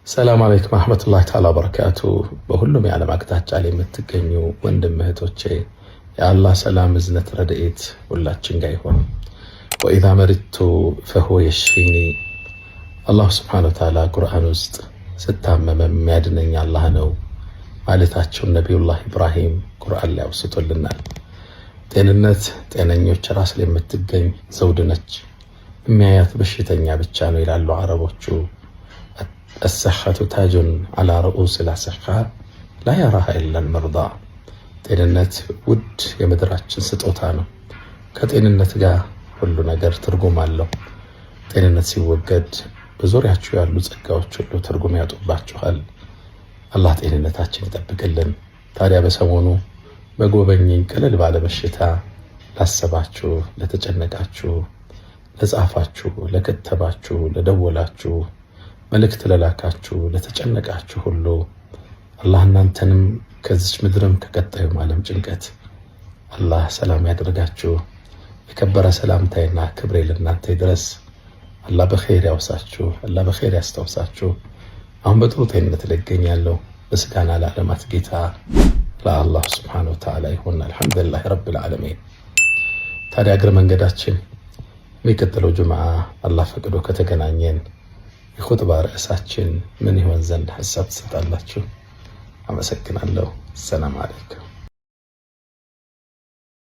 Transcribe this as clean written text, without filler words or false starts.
ሰላም አለይኩም ወራህመቱላሂ ተዓላ ወበረካቱ። በሁሉም የዓለም አቅጣጫ ላይ የምትገኙ ወንድም እህቶቼ የአላህ ሰላም እዝነት ረድኤት ሁላችን ጋር ይሁን። ወኢዛ መሪቱ ፈሁወ የሽፊኒ አላህ ሱብሓነሁ ወተዓላ ቁርአን ውስጥ ስታመም የሚያድነኝ አላህ ነው ማለታቸውን ነቢዩላህ ኢብራሂም ቁርአን ላይ አውስቶልናል። ጤንነት ጤነኞች ራስ ላይ የምትገኝ ዘውድ ነች፣ የሚያያት በሽተኛ ብቻ ነው ይላሉ አረቦቹ። الصحة تاج على رؤوس الأصحاء لا يراها إلا المرضى። ጤንነት ውድ የምድራችን ስጦታ ነው። ከጤንነት ጋር ሁሉ ነገር ትርጉም አለው። ጤንነት ሲወገድ በዙሪያችሁ ያሉ ጸጋዎች ሁሉ ትርጉም ያጡባችኋል። አላህ ጤንነታችን ይጠብቅልን። ታዲያ በሰሞኑ በጎበኘኝ ቀለል ባለ በሽታ ላሰባችሁ፣ ለተጨነቃችሁ፣ ለጻፋችሁ፣ ለከተባችሁ፣ ለደወላችሁ፣ መልእክት ለላካችሁ፣ ለተጨነቃችሁ ሁሉ አላህ እናንተንም ከዚች ምድርም ከቀጣዩም ዓለም ጭንቀት አላህ ሰላም ያደርጋችሁ። የከበረ ሰላምታይና ክብሬ ለእናንተ ይድረስ። አላህ በኸይር ያውሳችሁ፣ አላህ በኸይር ያስታውሳችሁ። አሁን በጥሩ ጤንነት ላይ እገኛለሁ። ምስጋና ለዓለማት ጌታ ለአላህ ሱብሓነሁ ወተዓላ ይሁን። አልሐምዱሊላህ ረብል ዓለሚን። ታዲያ እግረ መንገዳችን የሚቀጥለው ጁምዓ አላህ ፈቅዶ ከተገናኘን የኹጥባ ርዕሳችን ምን ይሆን ዘንድ ሐሳብ ትሰጣላችሁ? አመሰግናለሁ። ሰላም አለይኩም።